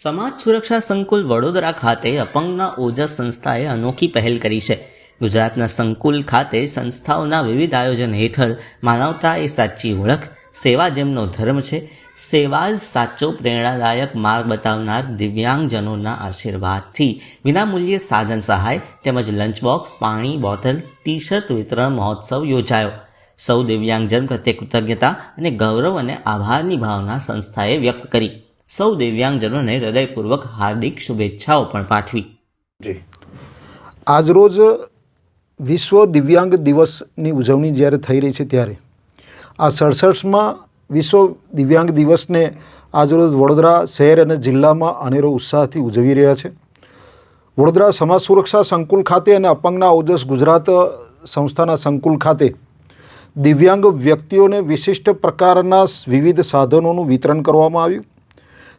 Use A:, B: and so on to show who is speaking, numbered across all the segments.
A: સમાજ સુરક્ષા સંકુલ વડોદરા ખાતે અપંગના ઓજસ સંસ્થાએ અનોખી પહેલ કરી છે. ગુજરાતના સંકુલ ખાતે સંસ્થાઓના વિવિધ આયોજન હેઠળ માનવતા એ સાચી ઓળખ, સેવા જેમનો ધર્મ છે, સેવા જ સાચો પ્રેરણાદાયક માર્ગ બતાવનાર દિવ્યાંગજનોના આશીર્વાદથી વિનામૂલ્યે સાધન સહાય તેમજ લંચ બોક્સ, પાણી બોટલ, ટી શર્ટ વિતરણ મહોત્સવ યોજાયો. સૌ દિવ્યાંગજન પ્રત્યે કૃતજ્ઞતા અને ગૌરવ અને આભારની ભાવના સંસ્થાએ વ્યક્ત કરી. સૌ દિવ્યાંગજનોને હૃદયપૂર્વક હાર્દિક શુભેચ્છાઓ પણ પાઠવી.
B: આજરોજ વિશ્વ દિવ્યાંગ દિવસની ઉજવણી જ્યારે થઈ રહી છે ત્યારે આ 67માં વિશ્વ દિવ્યાંગ દિવસને આજરોજ વડોદરા શહેર અને જિલ્લામાં અનેરો ઉત્સાહથી ઉજવી રહ્યા છે. વડોદરા સમાજ સુરક્ષા સંકુલ ખાતે અને અપંગના ઓજસ ગુજરાત સંસ્થાના સંકુલ ખાતે દિવ્યાંગ વ્યક્તિઓને વિશિષ્ટ પ્રકારના વિવિધ સાધનોનું વિતરણ કરવામાં આવ્યું.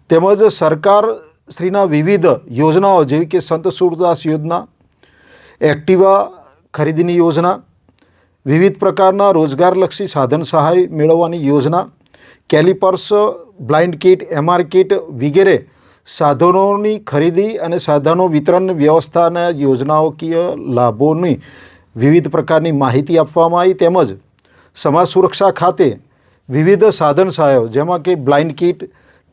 B: તેમજ સરકાર શ્રીના વિવિધ યોજનાઓ જેવી કે સંત સુરદાસ યોજના, એક્ટિવા ખરીદીની યોજના, વિવિધ પ્રકારના રોજગારલક્ષી સાધન સહાય મેળવવાની યોજના, calipers, blind kit, MR kit વગેરે સાધનોની ખરીદી અને સાધનો વિતરણ વ્યવસ્થાના યોજનાઓકીય લાભોની વિવિધ પ્રકારની માહિતી આપવામાં આવી. તેમજ સમાજ સુરક્ષા ખાતે વિવિધ સાધન સહાયો જેમાં કે બ્લાઇન્ડ કિટ,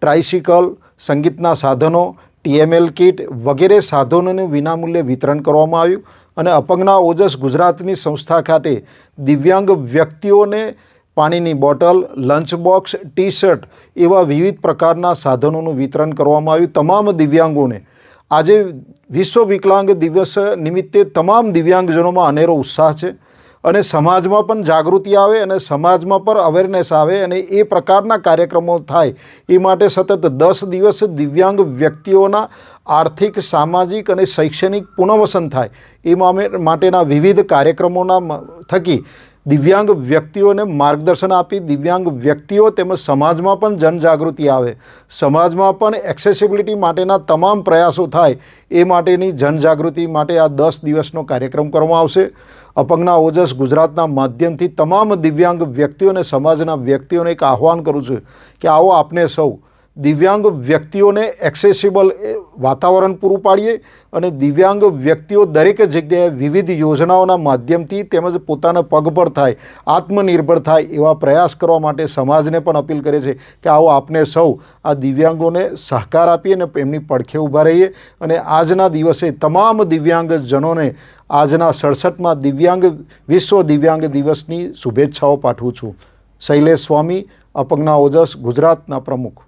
B: ટ્રાઇસિકલ, સંગીતના સાધનો, TML કિટ વગેરે સાધનોનું વિનામૂલ્યે વિતરણ કરવામાં આવ્યું. અને અપંગના ઓજસ ગુજરાતની સંસ્થા ખાતે દિવ્યાંગ વ્યક્તિઓને પાણીની bottle, lunch box, T shirt એવા વિવિધ પ્રકારના સાધનોનું વિતરણ કરવામાં આવ્યું. તમામ દિવ્યાંગોને આજે વિશ્વ વિકલાંગ દિવસ નિમિત્તે તમામ દિવ્યાંગજનોમાં અનેરો ઉત્સાહ છે અને સમાજમાં પણ જાગૃતિ આવે અને સમાજમાં પણ અવેરનેસ આવે અને એ પ્રકારના કાર્યક્રમો થાય એ માટે સતત 10 દિવસ દિવ્યાંગ વ્યક્તિઓના આર્થિક, સામાજિક અને શૈક્ષણિક પુનર્વસન થાય એ માટેના વિવિધ કાર્યક્રમોના થકી દિવ્યાંગ વ્યક્તિઓને માર્ગદર્શન આપી દિવ્યાંગ વ્યક્તિઓ તેમજ સમાજમાં પણ જનજાગૃતિ આવે, સમાજમાં પણ એક્સેસિબિલિટી માટેના તમામ પ્રયાસો થાય એ માટેની જનજાગૃતિ માટે આ 10 દિવસનો કાર્યક્રમ કરવામાં આવશે. અપંગના ઓજસ ગુજરાતના માધ્યમથી તમામ દિવ્યાંગ વ્યક્તિઓ અને સમાજના વ્યક્તિઓને એક આહ્વાન કરું છું કે આવો આપને સૌ દિવ્યાંગ વ્યક્તિઓને એક્સેસિબલ વાતાવરણ પૂરું પાડીએ અને દિવ્યાંગ વ્યક્તિઓ દરેક જગ્યાએ વિવિધ યોજનાઓના માધ્યમથી તેમજ પોતાના પગભર થાય, આત્મનિર્ભર થાય એવા પ્રયાસ કરવા માટે સમાજને પણ અપીલ કરે છે કે આવો આપને સૌ આ દિવ્યાંગોને સહકાર આપીએ અને એમની પડખે ઊભા રહીએ. અને આજના દિવસે તમામ દિવ્યાંગજનોને આજના 67માં વિશ્વ દિવ્યાંગ દિવસની શુભેચ્છાઓ પાઠવું છું. શૈલેષ સ્વામી, અપંગના ઓજસ ગુજરાતના પ્રમુખ.